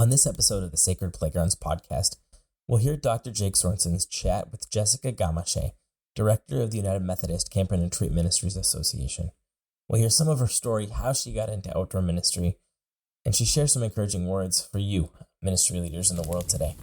On this episode of the Sacred Playgrounds podcast, we'll hear Dr. Jake Sorensen's chat with Jessica Gamache, Director of the United Methodist Camp and Retreat Ministries Association. We'll hear some of her story, how she got into outdoor ministry, and she shares some encouraging words for you, ministry leaders in the world today.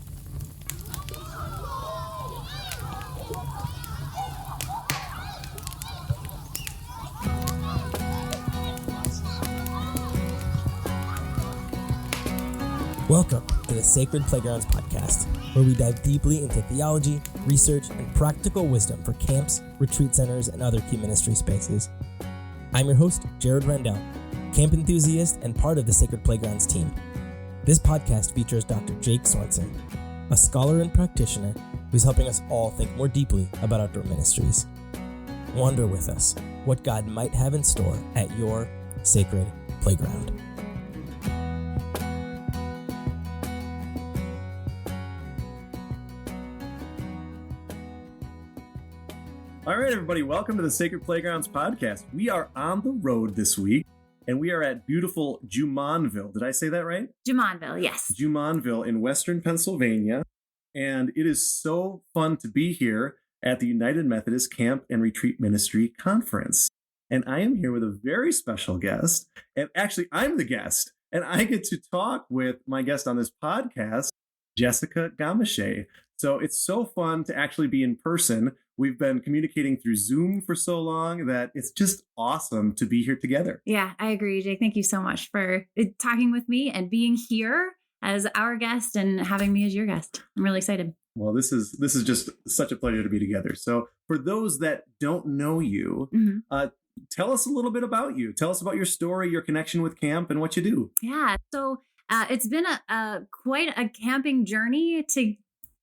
Welcome to the Sacred Playgrounds podcast, where we dive deeply into theology, research, and practical wisdom for camps, retreat centers, and other key ministry spaces. I'm your host, Jared Rendell, camp enthusiast and part of the Sacred Playgrounds team. This podcast features Dr. Jake Sorensen, a scholar and practitioner who's helping us all think more deeply about outdoor ministries. Wander with us what God might have in store at your Sacred Playground. All right, everybody, welcome to the Sacred Playgrounds podcast. We are on the road this week, and we are at beautiful Jumonville. Did I say that right? Jumonville, yes. Jumonville in western Pennsylvania, and it is so fun to be here at the United Methodist Camp and Retreat Ministry Conference. And I am here with a very special guest, and actually, I'm the guest, and I get to talk with my guest on this podcast, Jessica Gamache. So it's so fun to actually be in person. We've been communicating through Zoom for so long that it's just awesome to be here together. Yeah, I agree, Jake. Thank you so much for talking with me and being here as our guest and having me as your guest. I'm really excited. Well, this is just such a pleasure to be together. So for those that don't know you, tell us a little bit about you. Tell us about your story, your connection with camp, and what you do. Yeah, so it's been quite a camping journey to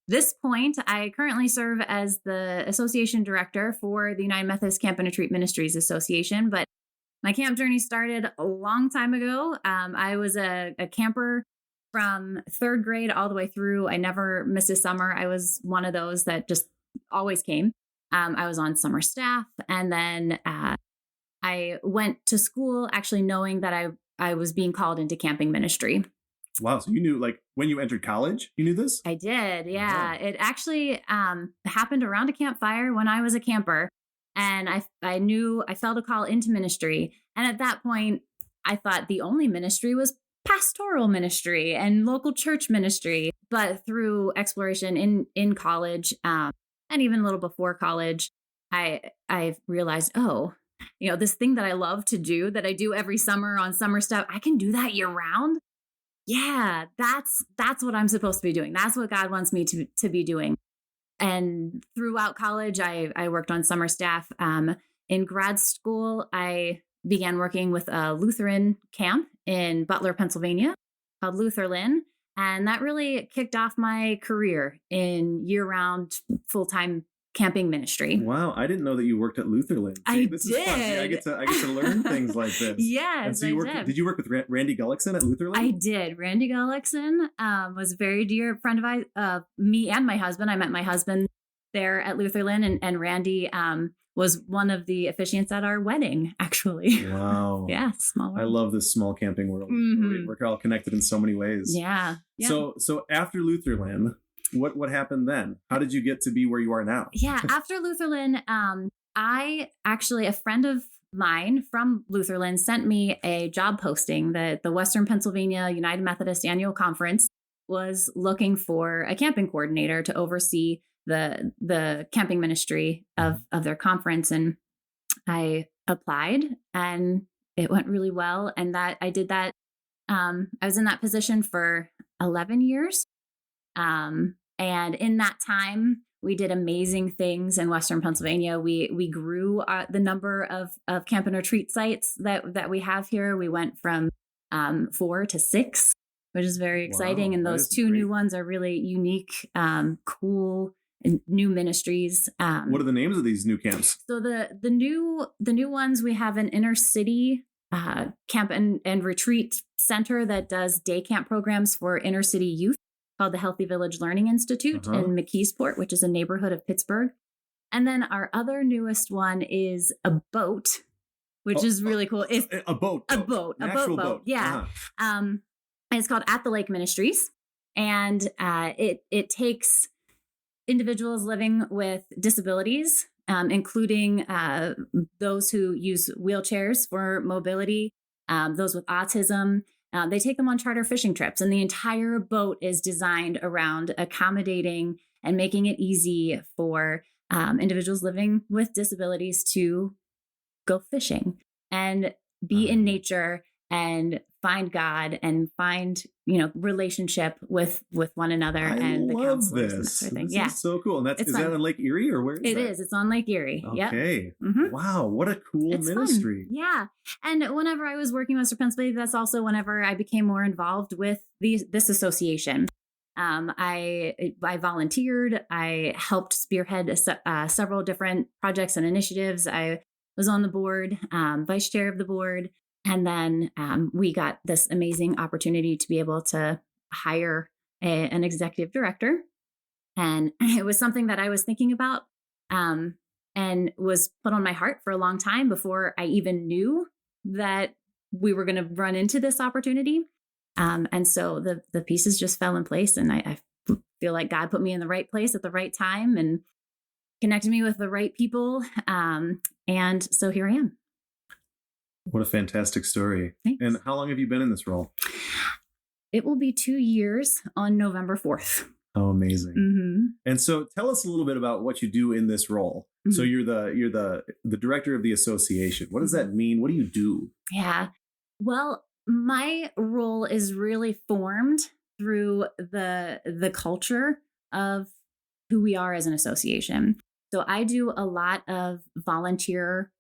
this point. I currently serve as the association director for the United Methodist Camp and Retreat Ministries Association, but my camp journey started a long time ago. I was a camper from third grade all the way through. I never missed a summer. I was one of those that just always came. I was on summer staff, and then I went to school actually knowing that I was being called into camping ministry. Wow. So you knew, like, when you entered college, you knew this? I did. Yeah. Wow. It actually happened around a campfire when I was a camper. And I knew I felt a call into ministry. And at that point, I thought the only ministry was pastoral ministry and local church ministry. But through exploration in college, and even a little before college, I realized, this thing that I love to do, that I do every summer on summer stuff, I can do that year round. Yeah, that's what I'm supposed to be doing. That's what God wants me to be doing. And throughout college, I worked on summer staff. In grad school, I began working with a Lutheran camp in Butler, Pennsylvania, called Lutherland. And that really kicked off my career in year-round, full-time camping ministry. Wow, I didn't know that you worked at Lutherland. This is fun. See, I get to learn things like this. Yes, so did you work with Randy Gullickson at Lutherland? I did. Randy Gullickson was a very dear friend of me and my husband. I met my husband there at Lutherland, and Randy was one of the officiants at our wedding, actually. Wow. Yeah, small world. I love this small camping world. Mm-hmm. We're all connected in so many ways. Yeah. So after Lutherland, what happened then? How did you get to be where you are now? Yeah, after Lutherland, a friend of mine from Lutherland sent me a job posting that the Western Pennsylvania United Methodist Annual Conference was looking for a camping coordinator to oversee the camping ministry of their conference. And I applied, and it went really well. And I did that. I was in that position for 11 years. And in that time, we did amazing things in Western Pennsylvania. We grew the number of camp and retreat sites that we have here. We went from 4 to 6, which is very exciting. Wow, and those two new ones are really unique, cool, and new ministries. What are the names of these new camps? So the new ones, we have an inner city camp and retreat center that does day camp programs for inner city youth, called the Healthy Village Learning Institute in McKeesport, which is a neighborhood of Pittsburgh. And then our other newest one is a boat, which is really cool. It's a boat. A boat. Yeah. it's called At the Lake Ministries. And it takes individuals living with disabilities, including those who use wheelchairs for mobility, those with autism. They take them on charter fishing trips, and the entire boat is designed around accommodating and making it easy for individuals living with disabilities to go fishing and be in nature and find God and find, relationship with one another. And the counselors and that sort of thing. This is so cool. And is that on Lake Erie, or where is it? that? It is. It's on Lake Erie. Okay. Yep. Mm-hmm. Wow. What a cool ministry. Fun. Yeah. And whenever I was working with Western Pennsylvania, that's also whenever I became more involved with this association. I volunteered. I helped spearhead several different projects and initiatives. I was on the board, vice chair of the board. And then we got this amazing opportunity to be able to hire an executive director. And it was something that I was thinking about and was put on my heart for a long time before I even knew that we were going to run into this opportunity. And so the pieces just fell in place. And I feel like God put me in the right place at the right time and connected me with the right people. And so here I am. What a fantastic story. Thanks. And how long have you been in this role? It will be 2 years on November 4th. Oh, amazing. Mm-hmm. And so tell us a little bit about what you do in this role. Mm-hmm. So you're the director of the association. What does that mean? What do you do? Yeah. Well, my role is really formed through the culture of who we are as an association. So I do a lot of volunteer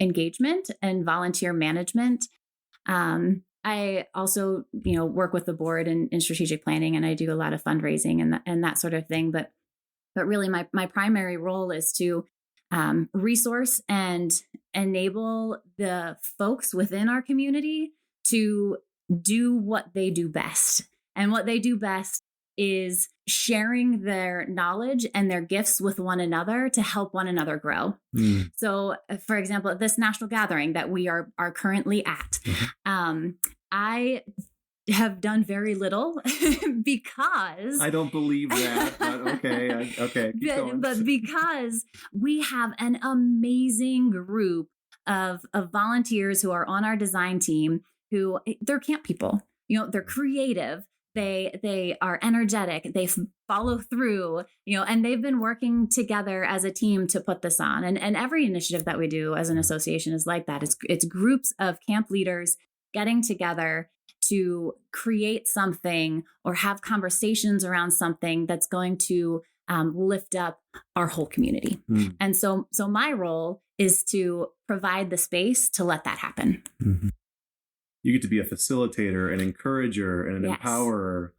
engagement and volunteer management. I also, work with the board in strategic planning, and I do a lot of fundraising and that sort of thing. But really, my primary role is to resource and enable the folks within our community to do what they do best. And what they do best is sharing their knowledge and their gifts with one another to help one another grow. Mm. So, for example, at this national gathering that we are currently at, I have done very little because I don't believe that, but okay. Keep going. But because we have an amazing group of volunteers who are on our design team, who they're camp people, they're creative. They are energetic. They follow through, and they've been working together as a team to put this on. And every initiative that we do as an association is like that. It's groups of camp leaders getting together to create something or have conversations around something that's going to lift up our whole community. Mm. And so my role is to provide the space to let that happen. Mm-hmm. You get to be a facilitator, an encourager, and an empowerer.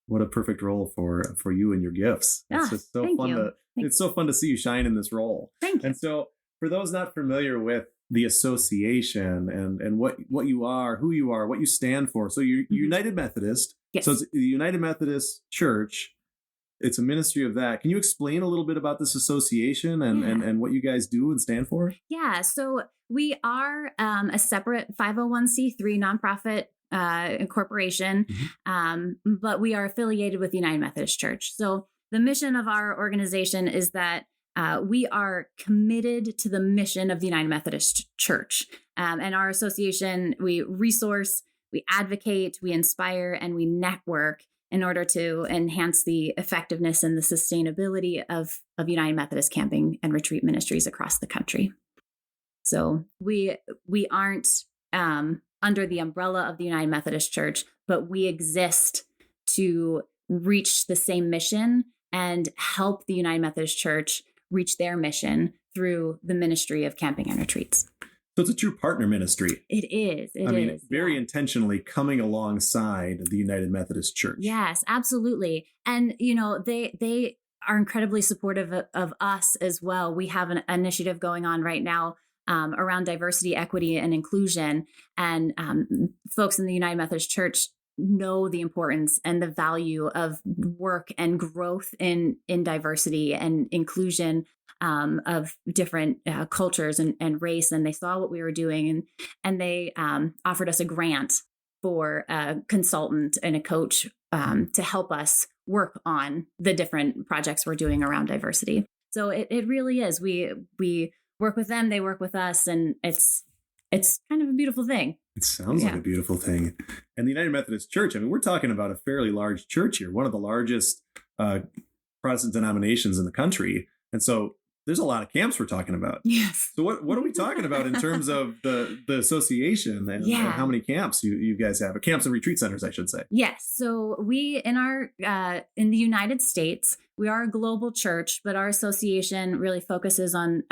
What a perfect role for you and your gifts. It's just so fun it's so fun to see you shine in this role. Thank you. And so for those not familiar with the association and what you are, who you are, what you stand for. So you're United Methodist. Yes. So it's the United Methodist Church. It's a ministry of that. Can you explain a little bit about this association and what you guys do and stand for? Yeah. So we are a separate 501c3 nonprofit corporation, but we are affiliated with the United Methodist Church. So the mission of our organization is that we are committed to the mission of the United Methodist Church. And our association, we resource, we advocate, we inspire, and we network in order to enhance the effectiveness and the sustainability of United Methodist camping and retreat ministries across the country. So we aren't under the umbrella of the United Methodist Church, but we exist to reach the same mission and help the United Methodist Church reach their mission through the ministry of camping and retreats. So it's a true partner ministry. It is. It is. Very intentionally coming alongside the United Methodist Church. Yes, absolutely. And, they are incredibly supportive of us as well. We have an initiative going on right now around diversity, equity, and inclusion. And folks in the United Methodist Church know the importance and the value of work and growth in diversity and inclusion of different cultures and race. And they saw what we were doing and they offered us a grant for a consultant and a coach to help us work on the different projects we're doing around diversity. So it really is. We work with them, they work with us, and it's kind of a beautiful thing. It sounds like a beautiful thing. And the United Methodist Church, I mean, we're talking about a fairly large church here, one of the largest Protestant denominations in the country. And so there's a lot of camps we're talking about. Yes. So what are we talking about in terms of the association and how many camps you guys have? Camps and retreat centers, I should say. Yes. So we in the United States, we are a global church, but our association really focuses on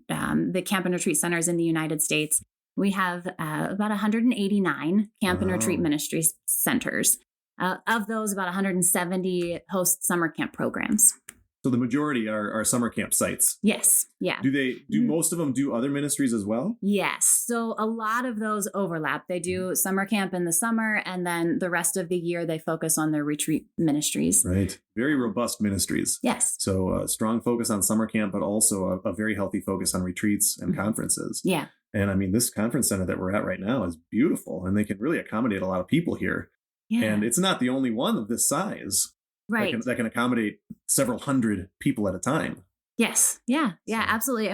the camp and retreat centers in the United States. We have about 189 camp and retreat ministries centers. Of those, about 170 host summer camp programs. So the majority are summer camp sites. Yes. Yeah. Do most of them do other ministries as well? Yes. So a lot of those overlap. They do summer camp in the summer, and then the rest of the year they focus on their retreat ministries. Right. Very robust ministries. Yes. So strong focus on summer camp, but also a very healthy focus on retreats and conferences. Yeah. And I mean, this conference center that we're at right now is beautiful, and they can really accommodate a lot of people here. Yeah. And it's not the only one of this size. Right. That can accommodate several hundred people at a time. Yes. Yeah. Yeah, absolutely.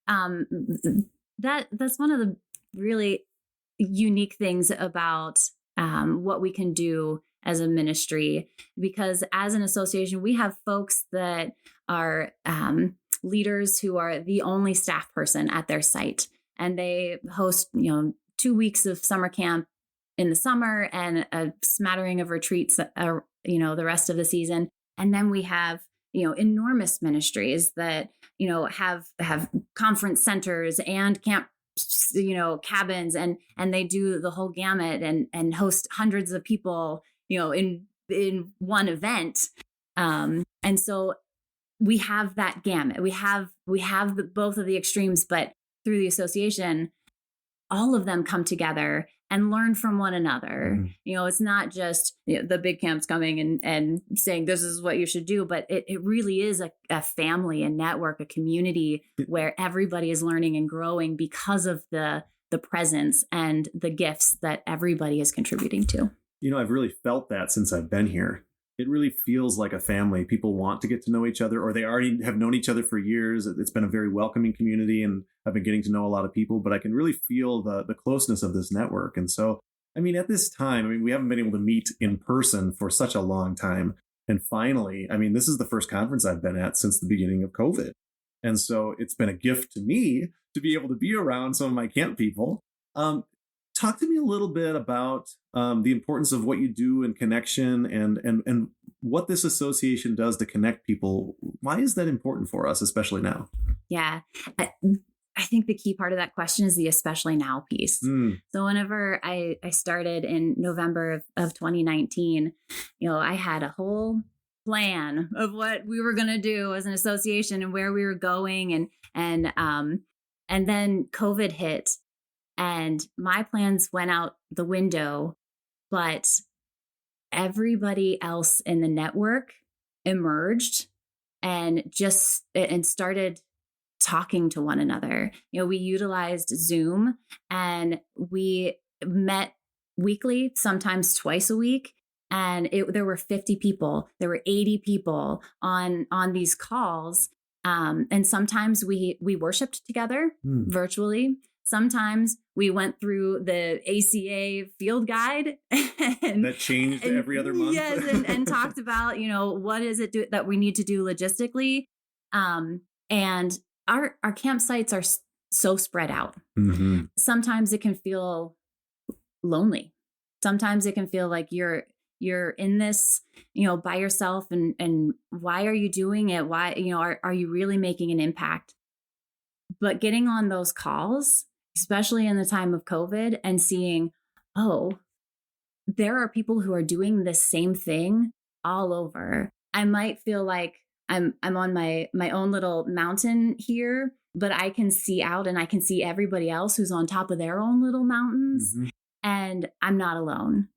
And that's one of the really unique things about what we can do as a ministry, because as an association, we have folks that are leaders who are the only staff person at their site, and they host 2 weeks of summer camp in the summer and a smattering of retreats, the rest of the season. And then we have, enormous ministries that, have conference centers and camp, cabins, and they do the whole gamut and host hundreds of people, in one event. And so we have that gamut. We have both of the extremes, but through the association, all of them come together and learn from one another. Mm-hmm. It's not just the big camps coming and saying this is what you should do, but it really is a family, a network, a community where everybody is learning and growing because of the presence and the gifts that everybody is contributing to. I've really felt that since I've been here. It really feels like a family. People want to get to know each other, or they already have known each other for years. It's been a very welcoming community, and I've been getting to know a lot of people, but I can really feel the closeness of this network. And so, at this time, we haven't been able to meet in person for such a long time. And finally, this is the first conference I've been at since the beginning of COVID. And so it's been a gift to me to be able to be around some of my camp people. Talk to me a little bit about the importance of what you do in connection and what this association does to connect people. Why is that important for us, especially now? Yeah, I think the key part of that question is the especially now piece. So whenever I started in November of 2019, I had a whole plan of what we were going to do as an association and where we were going. And then COVID hit. And my plans went out the window, but everybody else in the network emerged and started talking to one another. We utilized Zoom, and we met weekly, sometimes twice a week. And there were 50 people, there were 80 people on these calls. And sometimes we worshiped together virtually. Sometimes we went through the ACA field guide that changed every other month. Yes, and talked about, what is it that we need to do logistically. And our campsites are so spread out. Mm-hmm. Sometimes it can feel lonely. Sometimes it can feel like you're in this, by yourself, and why are you doing it? Why, are you really making an impact? But getting on those calls, especially in the time of COVID, and seeing, there are people who are doing the same thing all over. I might feel like I'm on my own little mountain here, but I can see out and I can see everybody else who's on top of their own little mountains. Mm-hmm. And I'm not alone.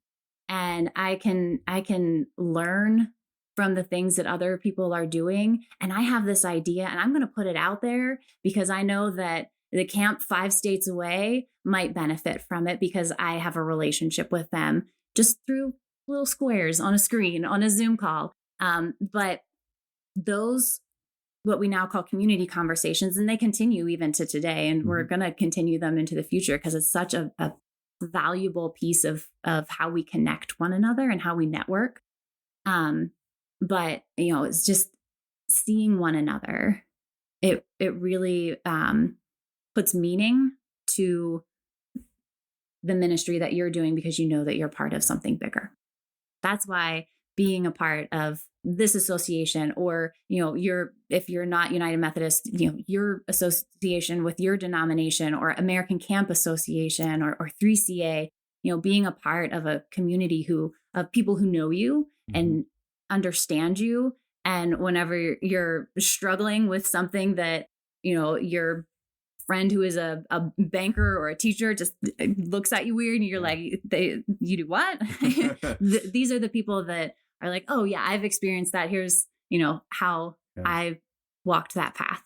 And I can learn from the things that other people are doing. And I have this idea, and I'm going to put it out there because I know that the camp 5 states away might benefit from it because I have a relationship with them just through little squares on a screen, on a Zoom call. But those, what we now call community conversations, and they continue even to today, and we're going to continue them into the future because it's such a valuable piece of how we connect one another and how we network. But, it's just seeing one another. It really puts meaning to the ministry that you're doing because you know that you're part of something bigger. That's why being a part of this association, or, if you're not United Methodist, your association with your denomination, or American Camp Association, or 3CA, being a part of a community of people who know you and understand you. And whenever you're struggling with something that, your friend who is a banker or a teacher just looks at you weird and you're like, you do what? These are the people that are like, oh yeah, I've experienced that. Here's, how I walked that path.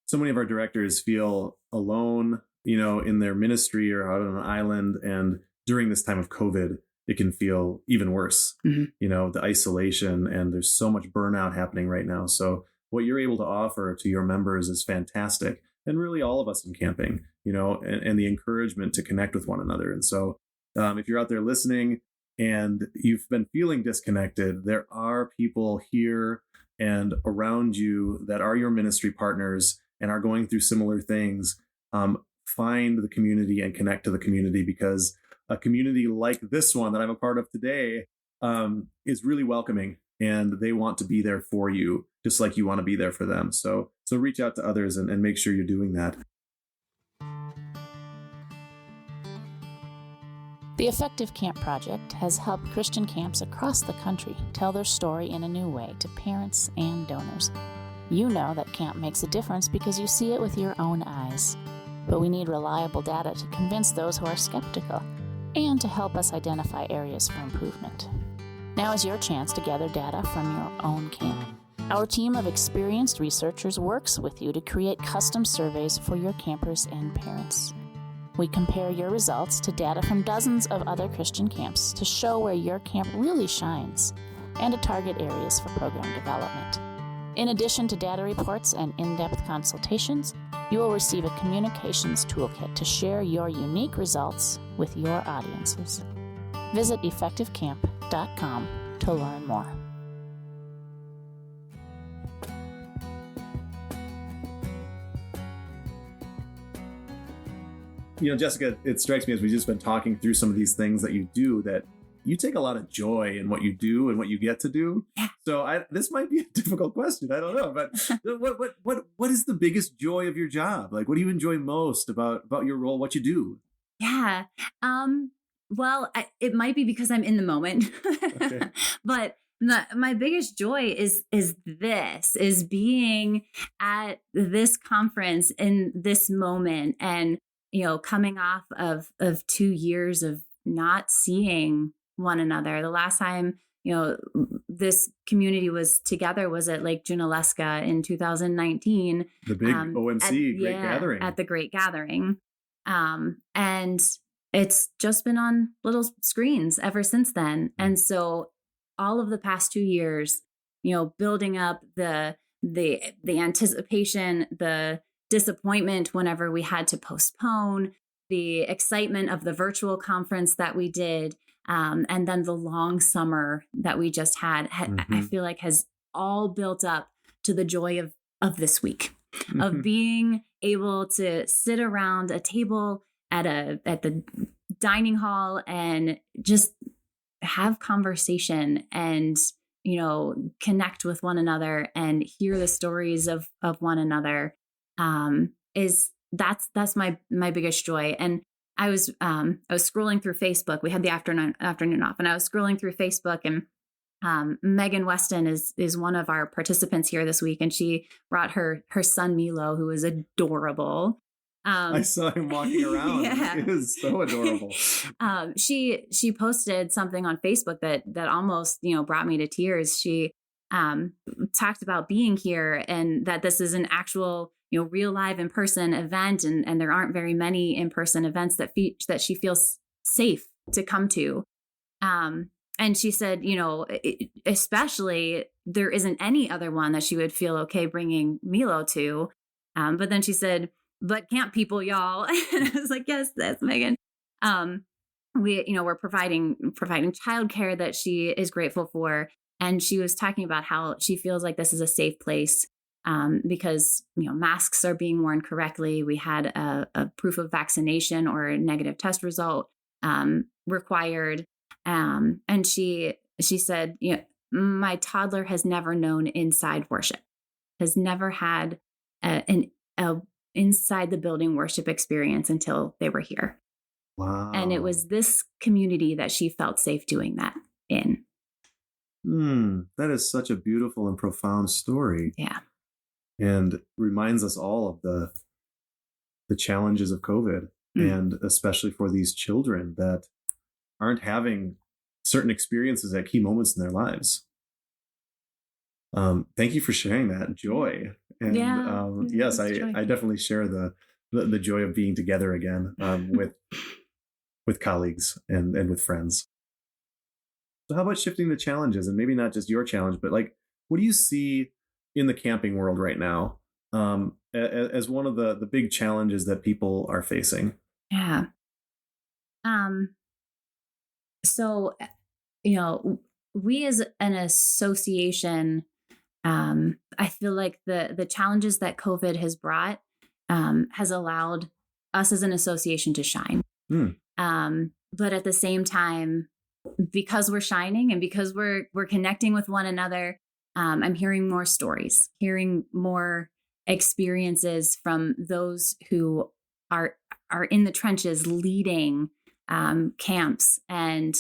So many of our directors feel alone, in their ministry or out on an island. And during this time of COVID, it can feel even worse, the isolation, and there's so much burnout happening right now. So what you're able to offer to your members is fantastic. And really all of us in camping, and the encouragement to connect with one another. And so if you're out there listening and you've been feeling disconnected, there are people here and around you that are your ministry partners and are going through similar things. Find the community and connect to the community, because a community like this one that I'm a part of today is really welcoming, and they want to be there for you, just like you want to be there for them. So reach out to others and make sure you're doing that. The Effective Camp Project has helped Christian camps across the country tell their story in a new way to parents and donors. You know that camp makes a difference because you see it with your own eyes. But we need reliable data to convince those who are skeptical and to help us identify areas for improvement. Now is your chance to gather data from your own camp. Our team of experienced researchers works with you to create custom surveys for your campers and parents. We compare your results to data from dozens of other Christian camps to show where your camp really shines and to target areas for program development. In addition to data reports and in-depth consultations, you will receive a communications toolkit to share your unique results with your audiences. Visit effectivecamp.com to learn more. Jessica, it strikes me as we've just been talking through some of these things that you do, that you take a lot of joy in what you do and what you get to do. Yeah. So this might be a difficult question. I don't know, but what is the biggest joy of your job? Like, what do you enjoy most about your role, what you do? Yeah. Well, it might be because I'm in the moment, okay. But my biggest joy is being at this conference in this moment, and coming off of 2 years of not seeing one another. The last time this community was together was at Lake Junaluska in 2019. The big OMC Great Gathering. At the Great Gathering, and it's just been on little screens ever since then. And so all of the past 2 years, building up the anticipation, the disappointment whenever we had to postpone, the excitement of the virtual conference that we did, and then the long summer that we just had, I feel like has all built up to the joy of this week, of being able to sit around a table at the dining hall and just have conversation and connect with one another and hear the stories of one another. That's my biggest joy. And I was scrolling through Facebook. We had the afternoon off, and I was scrolling through Facebook, and Megan Weston is one of our participants here this week, and she brought her son Milo, who is adorable. I saw him walking around. Yeah. It is so adorable. She posted something on Facebook that almost brought me to tears. She talked about being here and that this is an actual real live in-person event. And there aren't very many in-person events that she feels safe to come to. And she said, especially there isn't any other one that she would feel okay bringing Milo to. But then she said, but camp people, y'all. And I was like, yes, that's Megan. We're providing childcare that she is grateful for. And she was talking about how she feels like this is a safe place because, masks are being worn correctly. We had a proof of vaccination or a negative test result required. And she said, my toddler has never known inside worship, has never had an inside the building worship experience until they were here. Wow. And it was this community that she felt safe doing that in. That is such a beautiful and profound story. Yeah. And reminds us all of the challenges of COVID, and especially for these children that aren't having certain experiences at key moments in their lives. Thank you for sharing that joy. And yes, I definitely share the joy of being together again with colleagues and with friends. So how about shifting the challenges, and maybe not just your challenge, but like, what do you see in the camping world right now as one of the big challenges that people are facing? Yeah. So, we as an association, I feel like the challenges that COVID has brought has allowed us as an association to shine. But at the same time, because we're shining and because we're connecting with one another, I'm hearing more stories, hearing more experiences from those who are in the trenches leading camps. And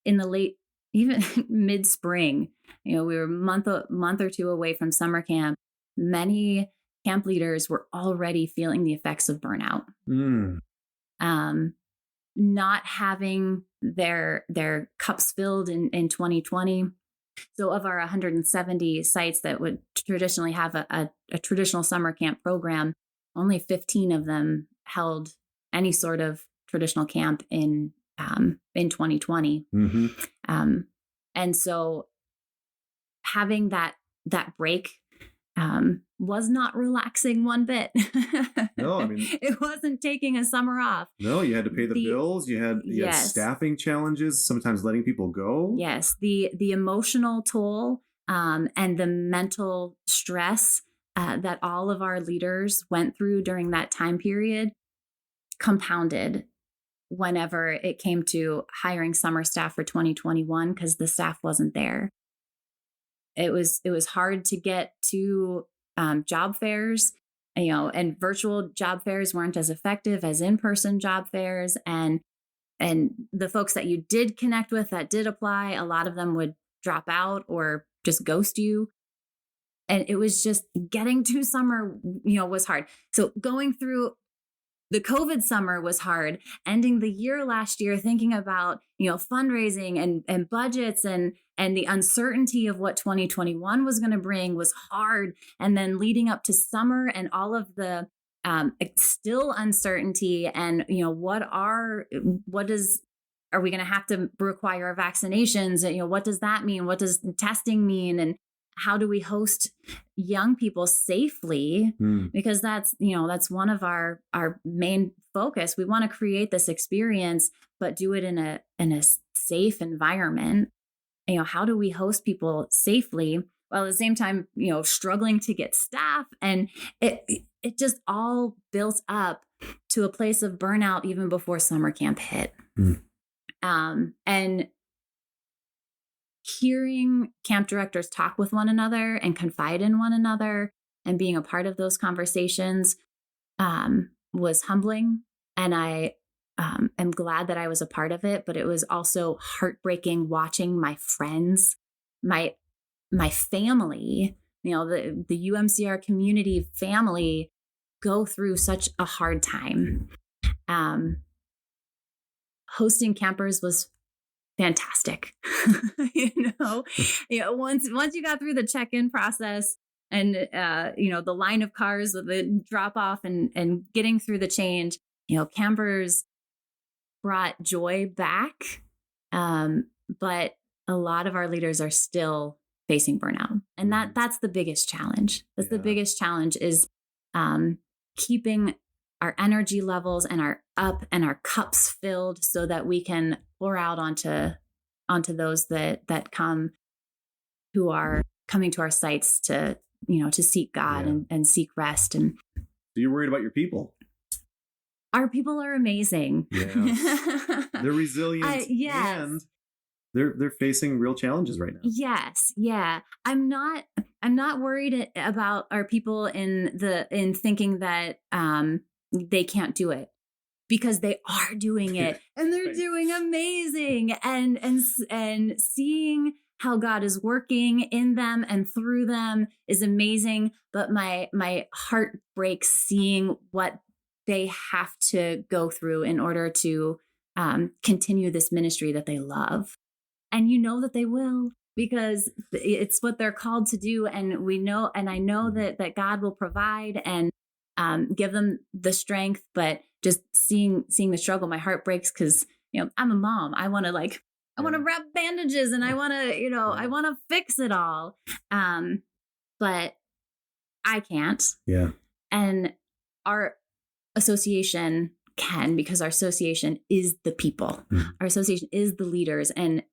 in the late, even mid-spring, we were a month or two away from summer camp. Many camp leaders were already feeling the effects of burnout. Not having their cups filled in 2020. So of our 170 sites that would traditionally have a traditional summer camp program, only 15 of them held any sort of traditional camp in 2020. And so having that break was not relaxing one bit. No, I mean, it wasn't taking a summer off. No, you had to pay the bills. You had staffing challenges, sometimes letting people go. Yes, the emotional toll and the mental stress that all of our leaders went through during that time period compounded whenever it came to hiring summer staff for 2021 because the staff wasn't there. It was hard to get to job fairs, and virtual job fairs weren't as effective as in-person job fairs. And the folks that you did connect with that did apply, a lot of them would drop out or just ghost you. And it was just getting to summer, was hard. So going through the COVID summer was hard. Ending the year last year, thinking about, fundraising and budgets and the uncertainty of what 2021 was going to bring was hard. And then leading up to summer and all of the still uncertainty and, are we going to have to require vaccinations? What does that mean? What does testing mean? And how do we host young people safely? Because that's one of our main focus. We want to create this experience, but do it in a safe environment. How do we host people safely while at the same time, struggling to get staff? And it just all built up to a place of burnout even before summer camp hit. And hearing camp directors talk with one another and confide in one another and being a part of those conversations was humbling. And I am glad that I was a part of it, but it was also heartbreaking watching my friends, my family, the UMCR community family go through such a hard time. Hosting campers was fantastic. Once you got through the check-in process, and the line of cars with the drop off and getting through the change. Campers brought joy back, but a lot of our leaders are still facing burnout, and that's the biggest challenge. That's the biggest challenge is keeping our energy levels and our cups filled so that we can pour out onto those that come, who are coming to our sites to seek God and seek rest. And so you're worried about your people. Our people are amazing. Yeah. They're resilient. Yes. And they're facing real challenges right now. Yes. Yeah. I'm not worried about our people in thinking that they can't do it, because they are doing it and they're doing amazing, and seeing how God is working in them and through them is amazing. But my heart breaks seeing what they have to go through in order to continue this ministry that they love. And that they will, because it's what they're called to do. And we know, and I know that God will provide and give them the strength. But just seeing the struggle, my heart breaks, because I'm a mom. I want to wrap bandages, and I want to fix it all. But I can't. Yeah. And our association can, because our association is the people. Mm-hmm. Our association is the leaders, and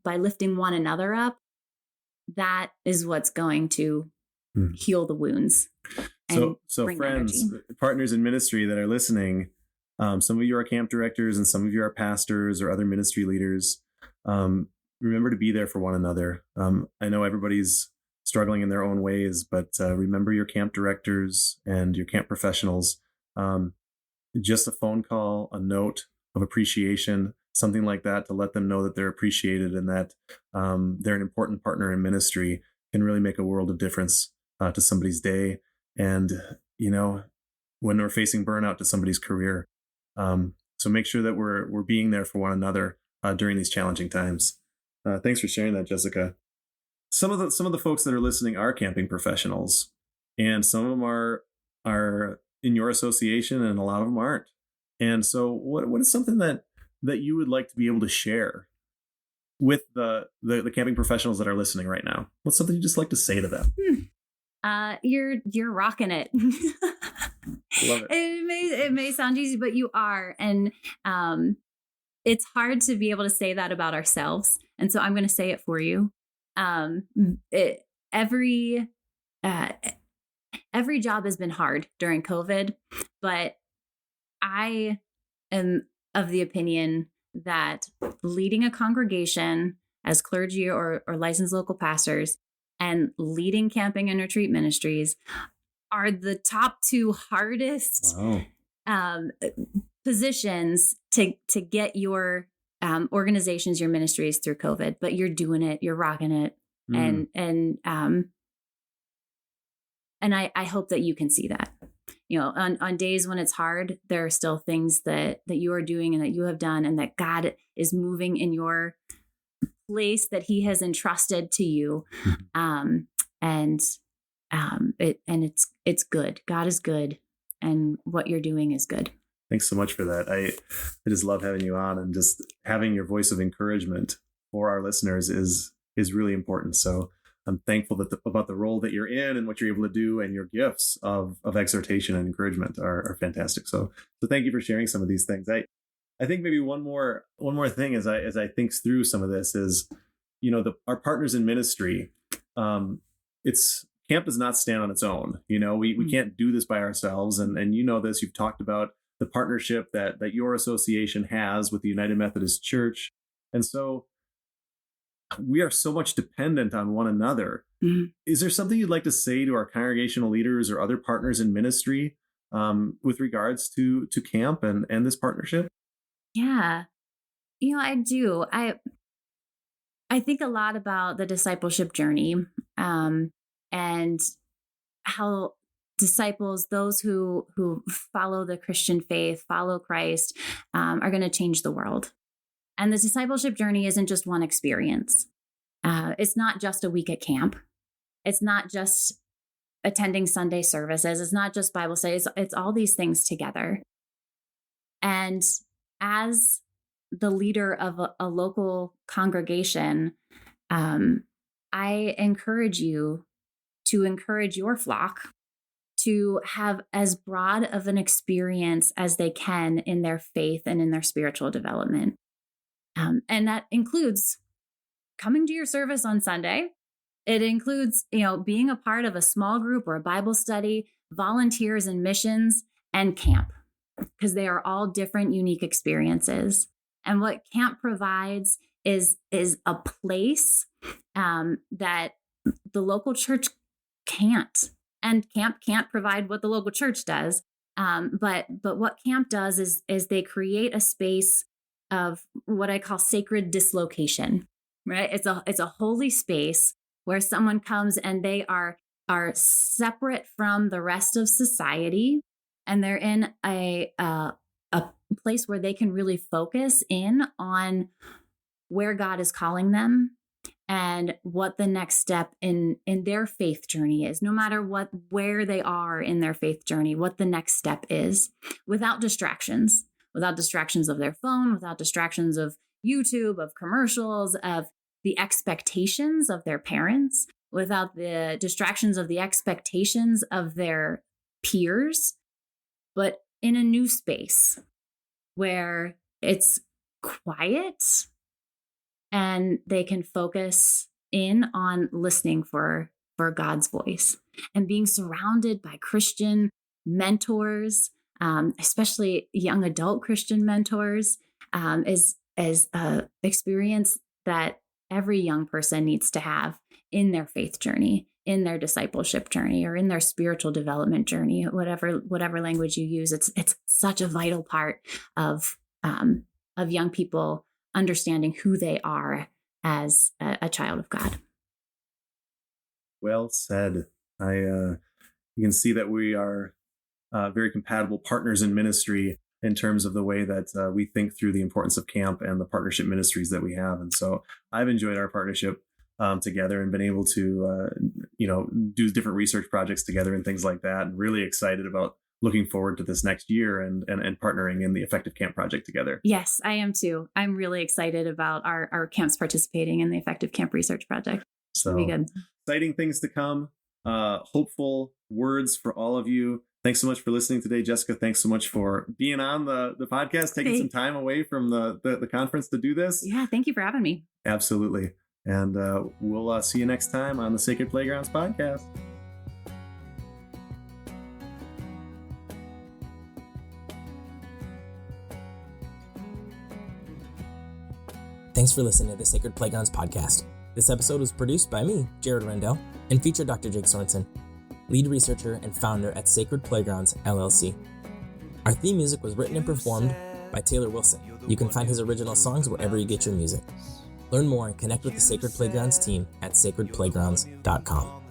by lifting one another up, that is what's going to heal the wounds. So friends, partners in ministry that are listening, some of you are camp directors and some of you are pastors or other ministry leaders. Remember to be there for one another. I know everybody's struggling in their own ways, but remember your camp directors and your camp professionals. Just a phone call, a note of appreciation, something like that, to let them know that they're appreciated and that they're an important partner in ministry, can really make a world of difference to somebody's day. And, when we're facing burnout, to somebody's career. So make sure that we're being there for one another during these challenging times. Thanks for sharing that, Jessica. Some of the folks that are listening are camping professionals, and some of them are in your association, and a lot of them aren't. And so what is something that you would like to be able to share with the camping professionals that are listening right now? What's something you just like to say to them? You're rocking it. Love it. It may sound easy, but you are. And it's hard to be able to say that about ourselves. And so I'm going to say it for you. Every job has been hard during COVID, but I am of the opinion that leading a congregation as clergy or licensed local pastors and leading camping and retreat ministries are the top two hardest positions to get your organizations, your ministries through COVID. But you're doing it, you're rocking it, and I hope that you can see that. On days when it's hard, there are still things that you are doing and that you have done, and that God is moving in your place that He has entrusted to you. It's good. God is good, and what you're doing is good. Thanks so much for that. I just love having you on, and just having your voice of encouragement for our listeners is really important. So I'm thankful about the role that you're in and what you're able to do, and your gifts of exhortation and encouragement are fantastic. So thank you for sharing some of these things. I think maybe one more thing as I think through some of this is, our partners in ministry. Camp does not stand on its own. We can't do this by ourselves. And this, you've talked about the partnership that your association has with the United Methodist Church. And so we are so much dependent on one another. Mm-hmm. Is there something you'd like to say to our congregational leaders or other partners in ministry with regards to camp and this partnership? Yeah, I do. I think a lot about the discipleship journey and how disciples, those who follow the Christian faith, follow Christ, are going to change the world. And the discipleship journey isn't just one experience. It's not just a week at camp. It's not just attending Sunday services. It's not just Bible studies. It's all these things together. And as the leader of a local congregation, I encourage you to encourage your flock to have as broad of an experience as they can in their faith and in their spiritual development. And that includes coming to your service on Sunday. It includes, being a part of a small group or a Bible study, volunteers and missions, and camp, because they are all different, unique experiences. And what camp provides is a place that the local church can't. And camp can't provide what the local church does. But what camp does is they create a space of what I call sacred dislocation, right? It's a holy space where someone comes and they are separate from the rest of society, and they're in a place where they can really focus in on where God is calling them and what the next step in their faith journey is, no matter where they are in their faith journey, what the next step is, without distractions of their phone, without distractions of YouTube, of commercials, of the expectations of their parents, without the distractions of the expectations of their peers, but in a new space where it's quiet and they can focus in on listening for God's voice and being surrounded by Christian mentors, especially young adult Christian mentors, is an experience that every young person needs to have in their faith journey, in their discipleship journey, or in their spiritual development journey, whatever language you use. It's such a vital part of young people understanding who they are as a child of God. Well said. You can see that we are very compatible partners in ministry in terms of the way that we think through the importance of camp and the partnership ministries that we have. And so I've enjoyed our partnership together and been able to, do different research projects together and things like that. And really excited about looking forward to this next year and partnering in the Effective Camp Project together. Yes, I am too. I'm really excited about our camps participating in the Effective Camp Research Project. So it'll be good. Exciting things to come. Hopeful words for all of you. Thanks so much for listening today, Jessica. Thanks so much for being on the podcast, taking some time away from the conference to do this. Yeah, thank you for having me. Absolutely. And we'll see you next time on the Sacred Playgrounds podcast. Thanks for listening to the Sacred Playgrounds podcast. This episode was produced by me, Jared Rendell, and featured Dr. Jake Sorensen, lead researcher and founder at Sacred Playgrounds, LLC. Our theme music was written and performed by Taylor Wilson. You can find his original songs wherever you get your music. Learn more and connect with the Sacred Playgrounds team at sacredplaygrounds.com.